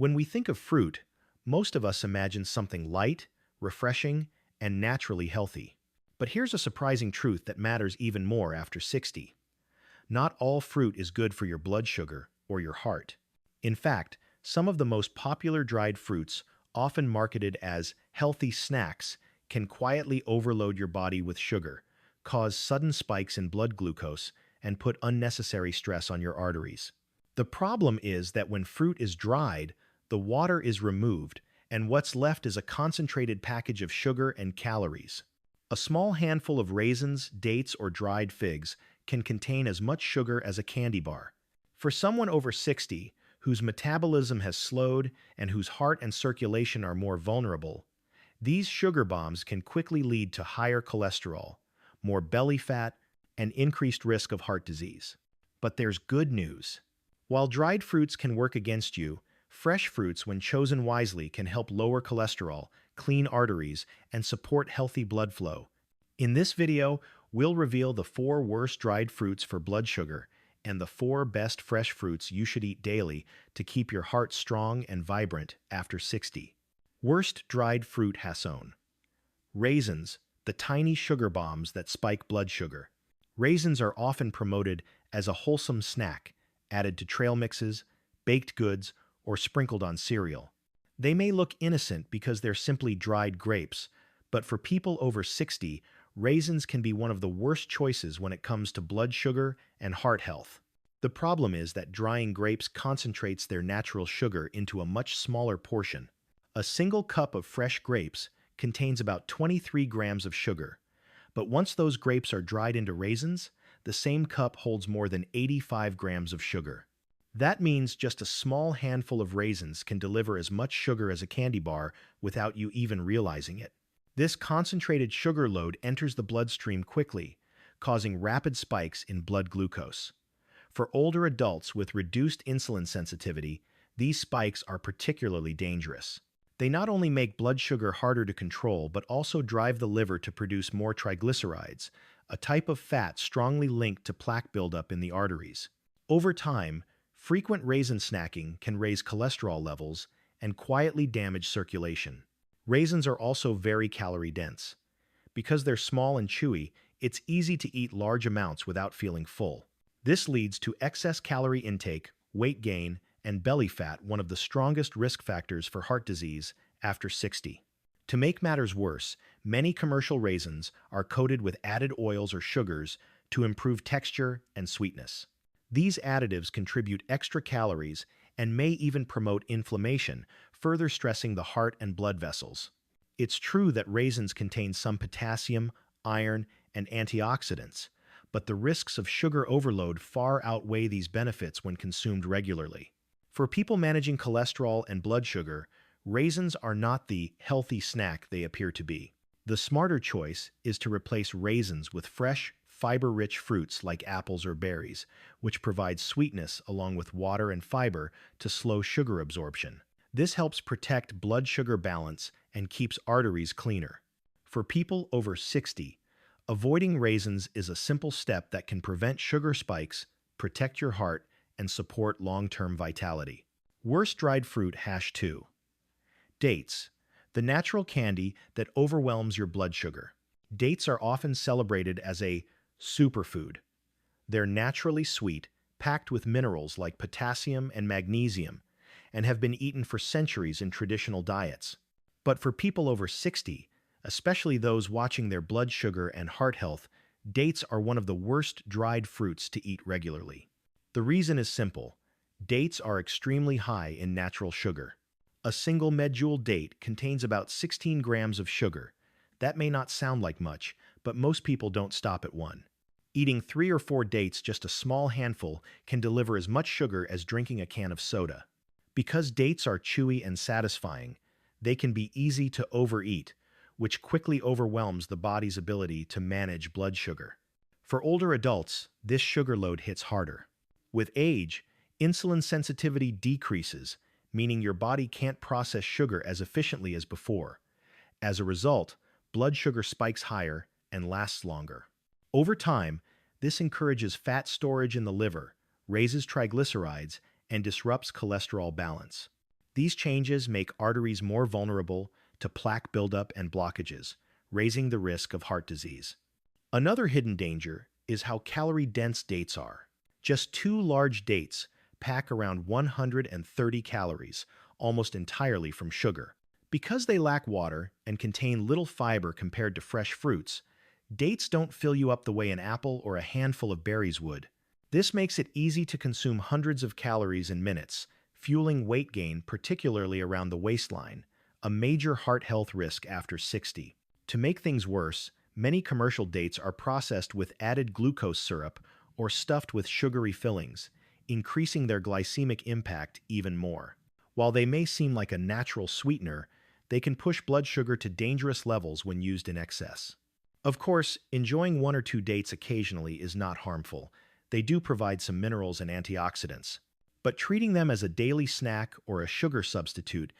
When we think of fruit, most of us imagine something light, refreshing, and naturally healthy. But here's a surprising truth that matters even more after 60. Not all fruit is good for your blood sugar or your heart. In fact, some of the most popular dried fruits, often marketed as healthy snacks, can quietly overload your body with sugar, cause sudden spikes in blood glucose, and put unnecessary stress on your arteries. The problem is that when fruit is dried, the water is removed, and what's left is a concentrated package of sugar and calories. A small handful of raisins, dates, or dried figs can contain as much sugar as a candy bar. For someone over 60, whose metabolism has slowed and whose heart and circulation are more vulnerable, these sugar bombs can quickly lead to higher cholesterol, more belly fat, and increased risk of heart disease. But there's good news. While dried fruits can work against you, fresh fruits, when chosen wisely, can help lower cholesterol, clean arteries, and support healthy blood flow. In this video, we'll reveal the 4 worst dried fruits for blood sugar and the 4 best fresh fruits you should eat daily to keep your heart strong and vibrant after 60. Worst dried fruit Hasson. Raisins, the tiny sugar bombs that spike blood sugar. Raisins are often promoted as a wholesome snack, added to trail mixes, baked goods, or sprinkled on cereal. They may look innocent because they're simply dried grapes, but for people over 60, raisins can be one of the worst choices when it comes to blood sugar and heart health. The problem is that drying grapes concentrates their natural sugar into a much smaller portion. A single cup of fresh grapes contains about 23 grams of sugar, but once those grapes are dried into raisins, the same cup holds more than 85 grams of sugar. That means just a small handful of raisins can deliver as much sugar as a candy bar without you even realizing it. This concentrated sugar load enters the bloodstream quickly, causing rapid spikes in blood glucose. For older adults with reduced insulin sensitivity, these spikes are particularly dangerous. They not only make blood sugar harder to control, but also drive the liver to produce more triglycerides, a type of fat strongly linked to plaque buildup in the arteries. Over time, frequent raisin snacking can raise cholesterol levels and quietly damage circulation. Raisins are also very calorie-dense. Because they're small and chewy, it's easy to eat large amounts without feeling full. This leads to excess calorie intake, weight gain, and belly fat, one of the strongest risk factors for heart disease after 60. To make matters worse, many commercial raisins are coated with added oils or sugars to improve texture and sweetness. These additives contribute extra calories and may even promote inflammation, further stressing the heart and blood vessels. It's true that raisins contain some potassium, iron, and antioxidants, but the risks of sugar overload far outweigh these benefits when consumed regularly. For people managing cholesterol and blood sugar, raisins are not the healthy snack they appear to be. The smarter choice is to replace raisins with fresh, fiber-rich fruits like apples or berries, which provide sweetness along with water and fiber to slow sugar absorption. This helps protect blood sugar balance and keeps arteries cleaner. For people over 60, avoiding raisins is a simple step that can prevent sugar spikes, protect your heart, and support long-term vitality. Worst dried fruit #2. Dates, the natural candy that overwhelms your blood sugar. Dates are often celebrated as a superfood. They're naturally sweet, packed with minerals like potassium and magnesium, and have been eaten for centuries in traditional diets. But for people over 60, especially those watching their blood sugar and heart health, dates are one of the worst dried fruits to eat regularly. The reason is simple. Dates are extremely high in natural sugar. A single medjool date contains about 16 grams of sugar. That may not sound like much, but most people don't stop at one. Eating 3 or 4 dates, just a small handful, can deliver as much sugar as drinking a can of soda. Because dates are chewy and satisfying, they can be easy to overeat, which quickly overwhelms the body's ability to manage blood sugar. For older adults, this sugar load hits harder. With age, insulin sensitivity decreases, meaning your body can't process sugar as efficiently as before. As a result, blood sugar spikes higher and lasts longer. Over time, this encourages fat storage in the liver, raises triglycerides, and disrupts cholesterol balance. These changes make arteries more vulnerable to plaque buildup and blockages, raising the risk of heart disease. Another hidden danger is how calorie-dense dates are. Just two large dates pack around 130 calories, almost entirely from sugar. Because they lack water and contain little fiber compared to fresh fruits, dates don't fill you up the way an apple or a handful of berries would. This makes it easy to consume hundreds of calories in minutes, fueling weight gain particularly around the waistline, a major heart health risk after 60. To make things worse, many commercial dates are processed with added glucose syrup or stuffed with sugary fillings, increasing their glycemic impact even more. While they may seem like a natural sweetener, they can push blood sugar to dangerous levels when used in excess. Of course, enjoying one or two dates occasionally is not harmful. They do provide some minerals and antioxidants. But treating them as a daily snack or a sugar substitute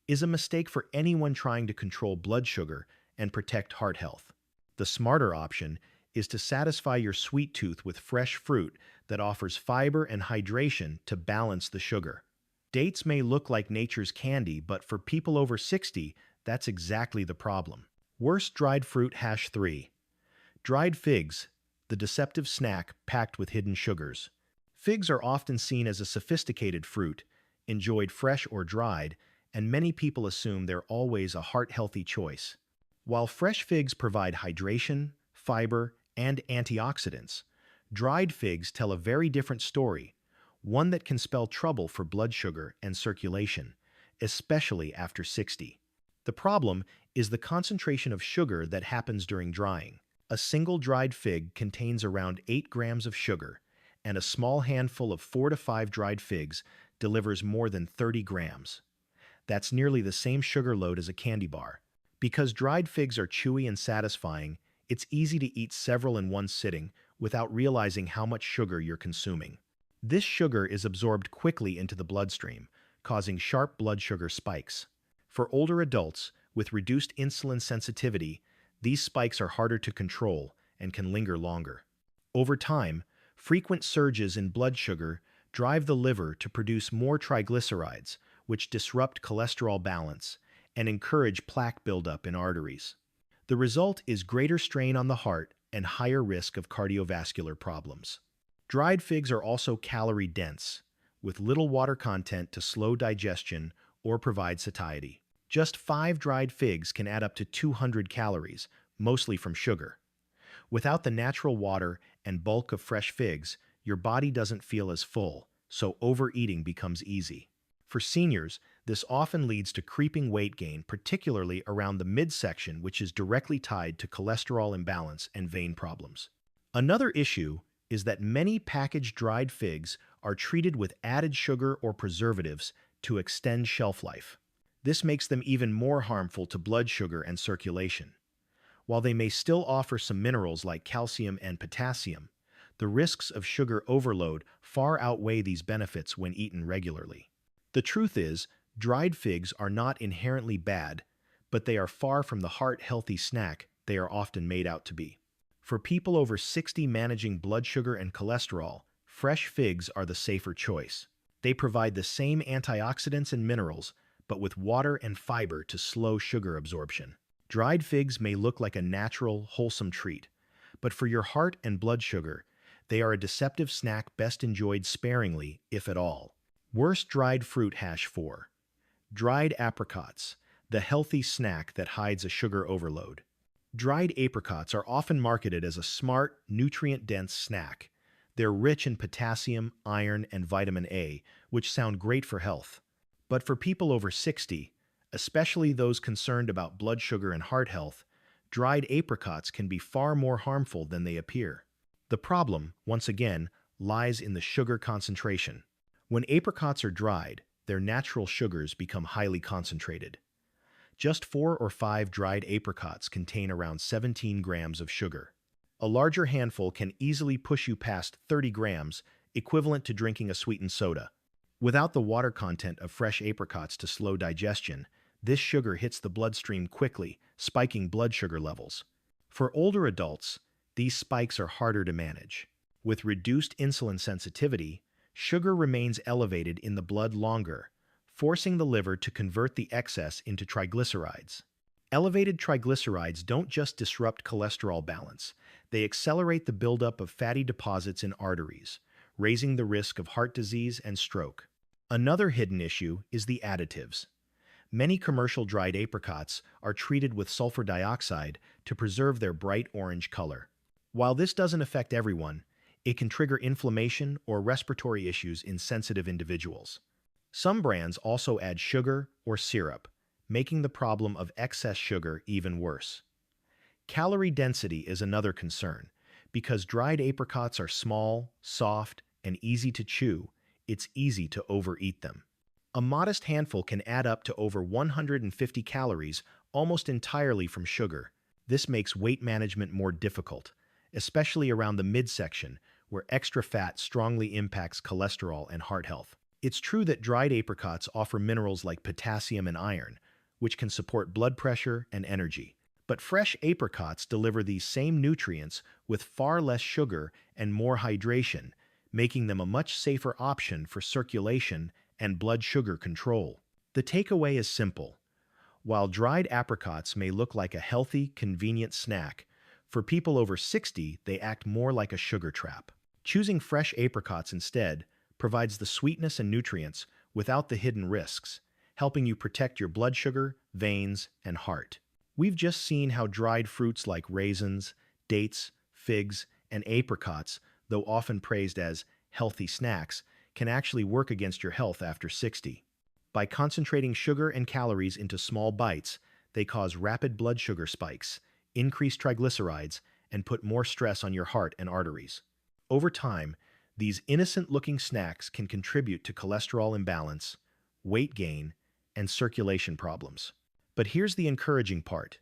is a mistake for anyone trying to control blood sugar and protect heart health. The smarter option is to satisfy your sweet tooth with fresh fruit that offers fiber and hydration to balance the sugar. Dates may look like nature's candy, but for people over 60, that's exactly the problem. Worst dried fruit hash 3. Dried figs, the deceptive snack packed with hidden sugars. Figs are often seen as a sophisticated fruit, enjoyed fresh or dried, and many people assume they're always a heart-healthy choice. While fresh figs provide hydration, fiber, and antioxidants, dried figs tell a very different story, one that can spell trouble for blood sugar and circulation, especially after 60. The problem is the concentration of sugar that happens during drying. A single dried fig contains around 8 grams of sugar, and a small handful of 4 to 5 dried figs delivers more than 30 grams. That's nearly the same sugar load as a candy bar. Because dried figs are chewy and satisfying, it's easy to eat several in one sitting without realizing how much sugar you're consuming. This sugar is absorbed quickly into the bloodstream, causing sharp blood sugar spikes. For older adults with reduced insulin sensitivity, these spikes are harder to control and can linger longer. Over time, frequent surges in blood sugar drive the liver to produce more triglycerides, which disrupt cholesterol balance and encourage plaque buildup in arteries. The result is greater strain on the heart and higher risk of cardiovascular problems. Dried figs are also calorie-dense, with little water content to slow digestion or provide satiety. Just 5 dried figs can add up to 200 calories, mostly from sugar. Without the natural water and bulk of fresh figs, your body doesn't feel as full, so overeating becomes easy. For seniors, this often leads to creeping weight gain, particularly around the midsection, which is directly tied to cholesterol imbalance and vein problems. Another issue is that many packaged dried figs are treated with added sugar or preservatives to extend shelf life. This makes them even more harmful to blood sugar and circulation. While they may still offer some minerals like calcium and potassium, the risks of sugar overload far outweigh these benefits when eaten regularly. The truth is, dried figs are not inherently bad, but they are far from the heart-healthy snack they are often made out to be. For people over 60 managing blood sugar and cholesterol, fresh figs are the safer choice. They provide the same antioxidants and minerals, but with water and fiber to slow sugar absorption. Dried figs may look like a natural, wholesome treat, but for your heart and blood sugar, they are a deceptive snack best enjoyed sparingly, if at all. Worst dried fruit hash 4. Dried apricots, the healthy snack that hides a sugar overload. Dried apricots are often marketed as a smart, nutrient-dense snack. They're rich in potassium, iron, and vitamin A, which sound great for health. But for people over 60, especially those concerned about blood sugar and heart health, dried apricots can be far more harmful than they appear. The problem, once again, lies in the sugar concentration. When apricots are dried, their natural sugars become highly concentrated. Just 4 or 5 dried apricots contain around 17 grams of sugar. A larger handful can easily push you past 30 grams, equivalent to drinking a sweetened soda. Without the water content of fresh apricots to slow digestion, this sugar hits the bloodstream quickly, spiking blood sugar levels. For older adults, these spikes are harder to manage. With reduced insulin sensitivity, sugar remains elevated in the blood longer, forcing the liver to convert the excess into triglycerides. Elevated triglycerides don't just disrupt cholesterol balance, they accelerate the buildup of fatty deposits in arteries, raising the risk of heart disease and stroke. Another hidden issue is the additives. Many commercial dried apricots are treated with sulfur dioxide to preserve their bright orange color. While this doesn't affect everyone, it can trigger inflammation or respiratory issues in sensitive individuals. Some brands also add sugar or syrup, making the problem of excess sugar even worse. Calorie density is another concern. Because dried apricots are small, soft, and easy to chew, it's easy to overeat them. A modest handful can add up to over 150 calories almost entirely from sugar. This makes weight management more difficult, especially around the midsection, where extra fat strongly impacts cholesterol and heart health. It's true that dried apricots offer minerals like potassium and iron, which can support blood pressure and energy. But fresh apricots deliver these same nutrients with far less sugar and more hydration, making them a much safer option for circulation and blood sugar control. The takeaway is simple. While dried apricots may look like a healthy, convenient snack, for people over 60, they act more like a sugar trap. Choosing fresh apricots instead provides the sweetness and nutrients without the hidden risks, helping you protect your blood sugar, veins, and heart. We've just seen how dried fruits like raisins, dates, figs, and apricots, though often praised as healthy snacks, can actually work against your health after 60. By concentrating sugar and calories into small bites, they cause rapid blood sugar spikes, increase triglycerides, and put more stress on your heart and arteries. Over time, these innocent-looking snacks can contribute to cholesterol imbalance, weight gain, and circulation problems. But here's the encouraging part.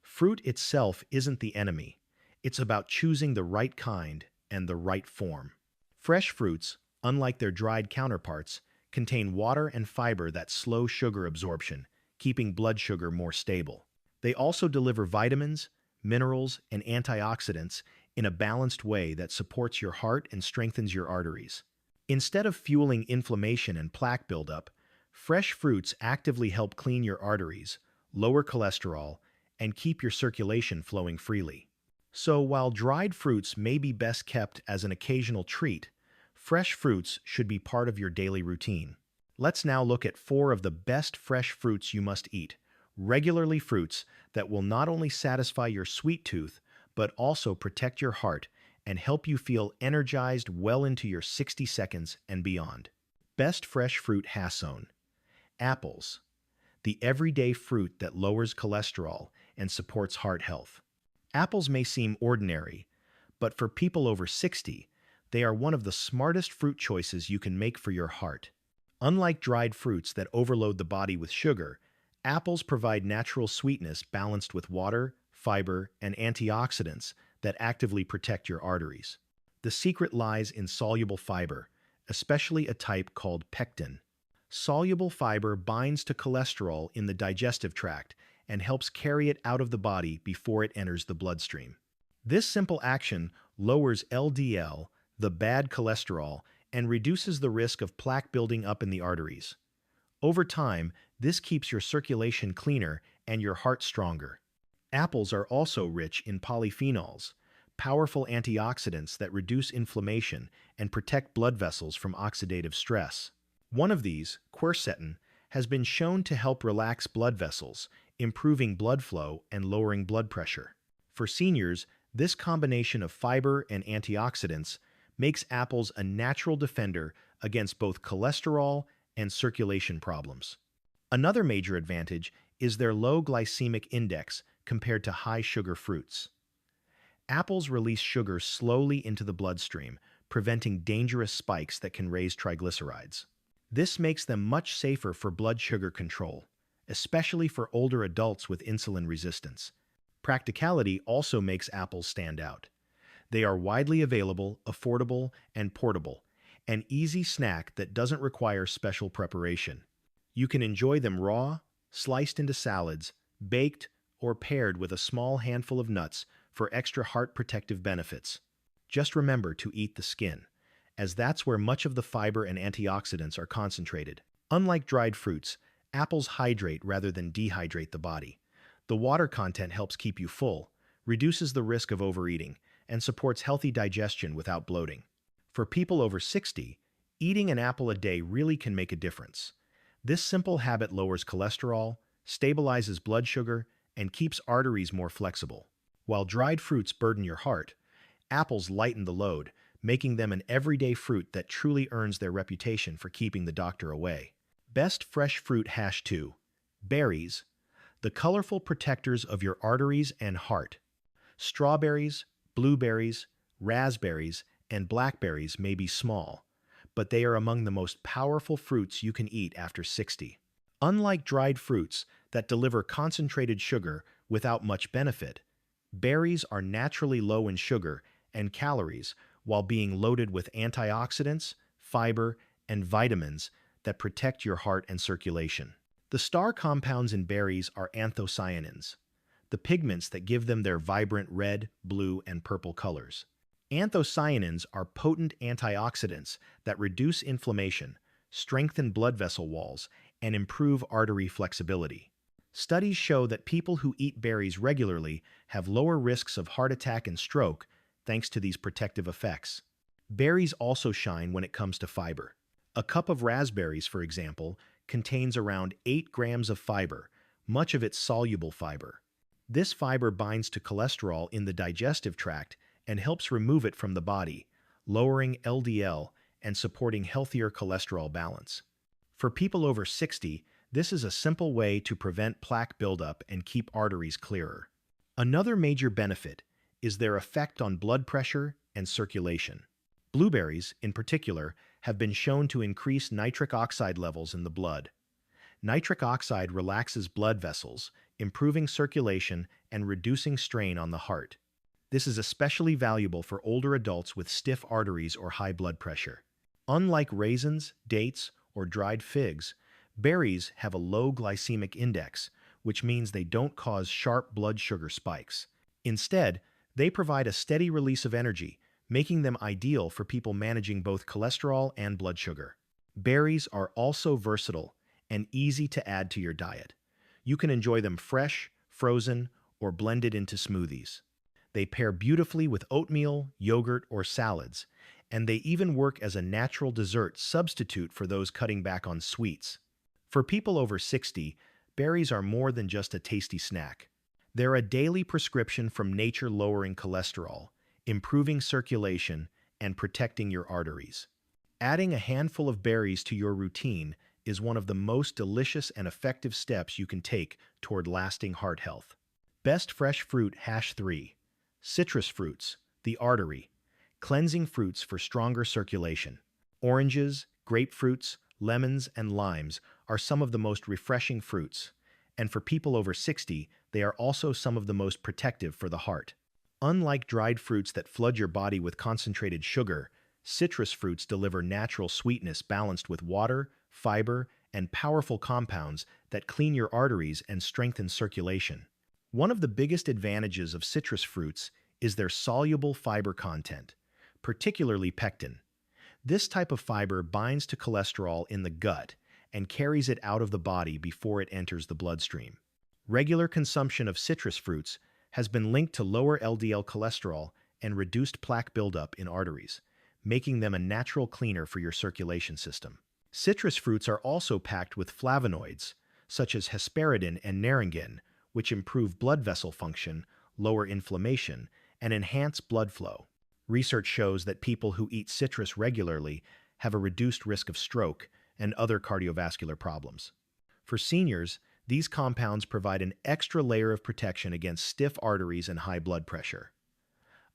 Fruit itself isn't the enemy. It's about choosing the right kind and the right form. Fresh fruits, unlike their dried counterparts, contain water and fiber that slow sugar absorption, keeping blood sugar more stable. They also deliver vitamins, minerals, and antioxidants in a balanced way that supports your heart and strengthens your arteries. Instead of fueling inflammation and plaque buildup, fresh fruits actively help clean your arteries, lower cholesterol, and keep your circulation flowing freely. So while dried fruits may be best kept as an occasional treat, fresh fruits should be part of your daily routine. Let's now look at 4 of the best fresh fruits you must eat. Regularly fruits that will not only satisfy your sweet tooth, but also protect your heart and help you feel energized well into your 60 seconds and beyond. Best fresh fruit Hasson. Apples. The everyday fruit that lowers cholesterol and supports heart health. Apples may seem ordinary, but for people over 60, they are one of the smartest fruit choices you can make for your heart. Unlike dried fruits that overload the body with sugar, apples provide natural sweetness balanced with water, fiber, and antioxidants that actively protect your arteries. The secret lies in soluble fiber, especially a type called pectin. Soluble fiber binds to cholesterol in the digestive tract and helps carry it out of the body before it enters the bloodstream. This simple action lowers LDL, the bad cholesterol, and reduces the risk of plaque building up in the arteries. Over time, this keeps your circulation cleaner and your heart stronger. Apples are also rich in polyphenols, powerful antioxidants that reduce inflammation and protect blood vessels from oxidative stress. One of these, quercetin, has been shown to help relax blood vessels, improving blood flow and lowering blood pressure. For seniors, this combination of fiber and antioxidants makes apples a natural defender against both cholesterol and circulation problems. Another major advantage is their low glycemic index compared to high-sugar fruits. Apples release sugar slowly into the bloodstream, preventing dangerous spikes that can raise triglycerides. This makes them much safer for blood sugar control, especially for older adults with insulin resistance. Practicality also makes apples stand out. They are widely available, affordable, and portable, an easy snack that doesn't require special preparation. You can enjoy them raw, sliced into salads, baked, or paired with a small handful of nuts for extra heart protective benefits. Just remember to eat the skin, as that's where much of the fiber and antioxidants are concentrated. Unlike dried fruits, apples hydrate rather than dehydrate the body. The water content helps keep you full, reduces the risk of overeating, and supports healthy digestion without bloating. For people over 60, eating an apple a day really can make a difference. This simple habit lowers cholesterol, stabilizes blood sugar, and keeps arteries more flexible. While dried fruits burden your heart, apples lighten the load, making them an everyday fruit that truly earns their reputation for keeping the doctor away. Best fresh fruit hash 2. Berries, the colorful protectors of your arteries and heart. Strawberries, blueberries, raspberries, and blackberries may be small, but they are among the most powerful fruits you can eat after 60. Unlike dried fruits that deliver concentrated sugar without much benefit, berries are naturally low in sugar and calories while being loaded with antioxidants, fiber, and vitamins that protect your heart and circulation. The star compounds in berries are anthocyanins, the pigments that give them their vibrant red, blue, and purple colors. Anthocyanins are potent antioxidants that reduce inflammation, strengthen blood vessel walls, and improve artery flexibility. Studies show that people who eat berries regularly have lower risks of heart attack and stroke thanks to these protective effects. Berries also shine when it comes to fiber. A cup of raspberries, for example, contains around 8 grams of fiber, much of it soluble fiber. This fiber binds to cholesterol in the digestive tract and helps remove it from the body, lowering LDL and supporting healthier cholesterol balance. For people over 60, this is a simple way to prevent plaque buildup and keep arteries clearer. Another major benefit is their effect on blood pressure and circulation. Blueberries, in particular, have been shown to increase nitric oxide levels in the blood. Nitric oxide relaxes blood vessels, improving circulation and reducing strain on the heart. This is especially valuable for older adults with stiff arteries or high blood pressure. Unlike raisins, dates, or dried figs, berries have a low glycemic index, which means they don't cause sharp blood sugar spikes. Instead, they provide a steady release of energy, making them ideal for people managing both cholesterol and blood sugar. Berries are also versatile and easy to add to your diet. You can enjoy them fresh, frozen, or blended into smoothies. They pair beautifully with oatmeal, yogurt, or salads, and they even work as a natural dessert substitute for those cutting back on sweets. For people over 60, berries are more than just a tasty snack. They're a daily prescription from nature, lowering cholesterol, improving circulation, and protecting your arteries. Adding a handful of berries to your routine is one of the most delicious and effective steps you can take toward lasting heart health. Best fresh fruit hash 3. Citrus fruits, the artery, cleansing fruits for stronger circulation. Oranges, grapefruits, lemons, and limes are some of the most refreshing fruits, and for people over 60, they are also some of the most protective for the heart. Unlike dried fruits that flood your body with concentrated sugar, citrus fruits deliver natural sweetness balanced with water, fiber, and powerful compounds that clean your arteries and strengthen circulation. One of the biggest advantages of citrus fruits is their soluble fiber content, particularly pectin. This type of fiber binds to cholesterol in the gut and carries it out of the body before it enters the bloodstream. Regular consumption of citrus fruits has been linked to lower LDL cholesterol and reduced plaque buildup in arteries, making them a natural cleaner for your circulation system. Citrus fruits are also packed with flavonoids, such as hesperidin and naringin, which improve blood vessel function, lower inflammation, and enhance blood flow. Research shows that people who eat citrus regularly have a reduced risk of stroke and other cardiovascular problems. For seniors, these compounds provide an extra layer of protection against stiff arteries and high blood pressure.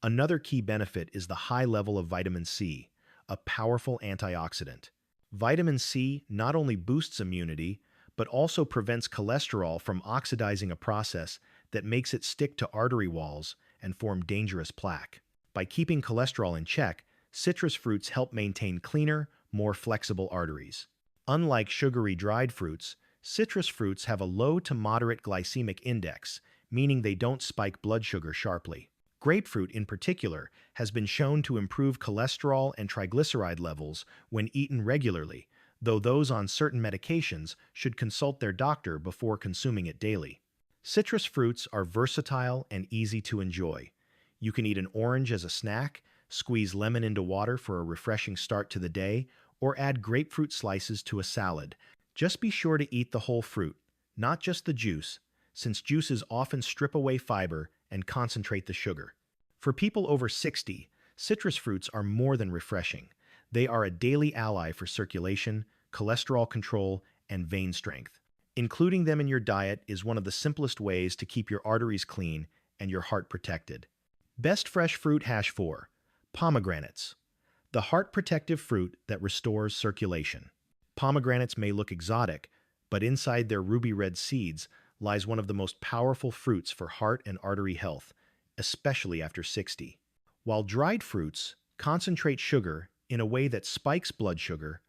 Another key benefit is the high level of vitamin C, a powerful antioxidant. Vitamin C not only boosts immunity, but also prevents cholesterol from oxidizing a process that makes it stick to artery walls and form dangerous plaque. By keeping cholesterol in check, citrus fruits help maintain cleaner, more flexible arteries. Unlike sugary dried fruits, citrus fruits have a low to moderate glycemic index, meaning they don't spike blood sugar sharply. Grapefruit, in particular, has been shown to improve cholesterol and triglyceride levels when eaten regularly, though those on certain medications should consult their doctor before consuming it daily. Citrus fruits are versatile and easy to enjoy. You can eat an orange as a snack, squeeze lemon into water for a refreshing start to the day, or add grapefruit slices to a salad. Just be sure to eat the whole fruit, not just the juice, since juices often strip away fiber and concentrate the sugar. For people over 60, citrus fruits are more than refreshing. They are a daily ally for circulation, cholesterol control, and vein strength. Including them in your diet is one of the simplest ways to keep your arteries clean and your heart protected. Best fresh fruit hash 4. Pomegranates. The heart protective fruit that restores circulation. Pomegranates may look exotic, but inside their ruby red seeds lies one of the most powerful fruits for heart and artery health, especially after 60. While dried fruits concentrate sugar in a way that spikes blood sugar,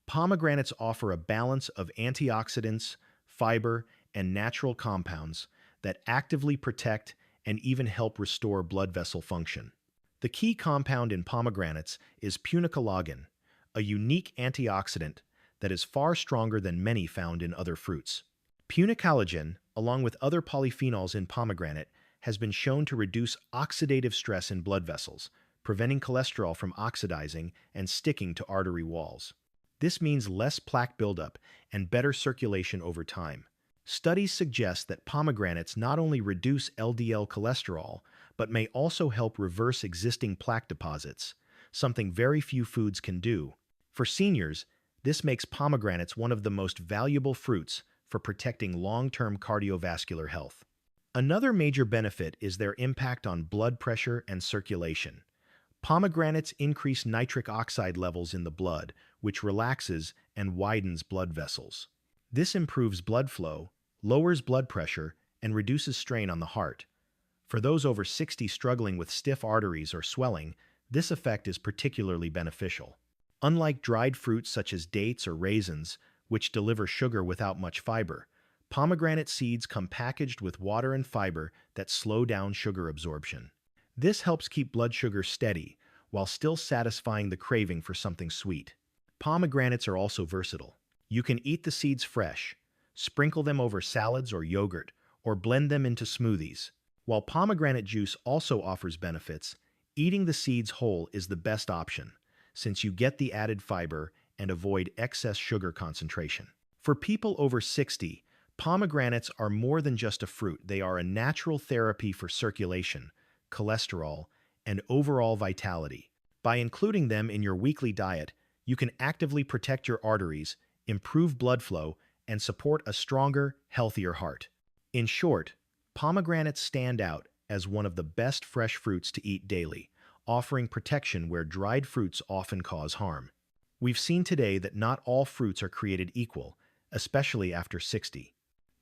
pomegranates offer a balance of antioxidants, fiber, and natural compounds that actively protect and even help restore blood vessel function. The key compound in pomegranates is punicalagin, a unique antioxidant that is far stronger than many found in other fruits. Punicalagin, along with other polyphenols in pomegranate, has been shown to reduce oxidative stress in blood vessels, preventing cholesterol from oxidizing and sticking to artery walls. This means less plaque buildup and better circulation over time. Studies suggest that pomegranates not only reduce LDL cholesterol, but may also help reverse existing plaque deposits, something very few foods can do. For seniors, this makes pomegranates one of the most valuable fruits for protecting long-term cardiovascular health. Another major benefit is their impact on blood pressure and circulation. Pomegranates increase nitric oxide levels in the blood, which relaxes and widens blood vessels. This improves blood flow, lowers blood pressure, and reduces strain on the heart. For those over 60 struggling with stiff arteries or swelling, this effect is particularly beneficial. Unlike dried fruits such as dates or raisins, which deliver sugar without much fiber, pomegranate seeds come packaged with water and fiber that slow down sugar absorption. This helps keep blood sugar steady while still satisfying the craving for something sweet. Pomegranates are also versatile. You can eat the seeds fresh, sprinkle them over salads or yogurt, or blend them into smoothies. While pomegranate juice also offers benefits, eating the seeds whole is the best option, since you get the added fiber and avoid excess sugar concentration. For people over 60, pomegranates are more than just a fruit. They are a natural therapy for circulation, cholesterol, and overall vitality. By including them in your weekly diet, you can actively protect your arteries, improve blood flow, and support a stronger, healthier heart. In short, pomegranates stand out as one of the best fresh fruits to eat daily, offering protection where dried fruits often cause harm. We've seen today that not all fruits are created equal, especially after 60.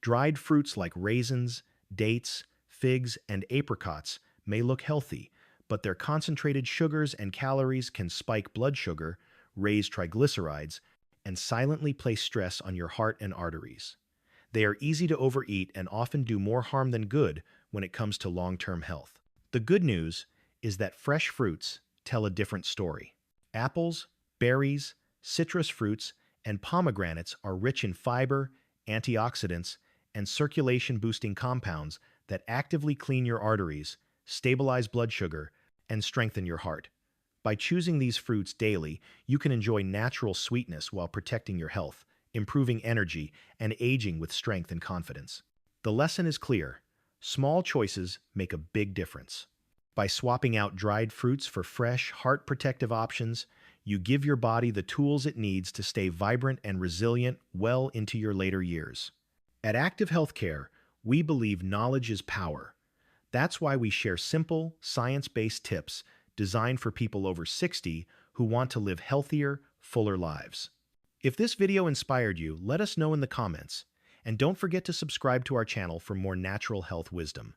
Dried fruits like raisins, dates, figs, and apricots may look healthy, but their concentrated sugars and calories can spike blood sugar, raise triglycerides, and silently place stress on your heart and arteries. They are easy to overeat and often do more harm than good when it comes to long-term health. The good news is that fresh fruits tell a different story. Apples, berries, citrus fruits, and pomegranates are rich in fiber, antioxidants, and circulation-boosting compounds that actively clean your arteries, stabilize blood sugar, and strengthen your heart. By choosing these fruits daily, you can enjoy natural sweetness while protecting your health, improving energy, and aging with strength and confidence. The lesson is clear: small choices make a big difference. By swapping out dried fruits for fresh, heart-protective options, you give your body the tools it needs to stay vibrant and resilient well into your later years. At Active Healthcare, we believe knowledge is power. That's why we share simple, science-based tips designed for people over 60 who want to live healthier, fuller lives. If this video inspired you, let us know in the comments. And don't forget to subscribe to our channel for more natural health wisdom.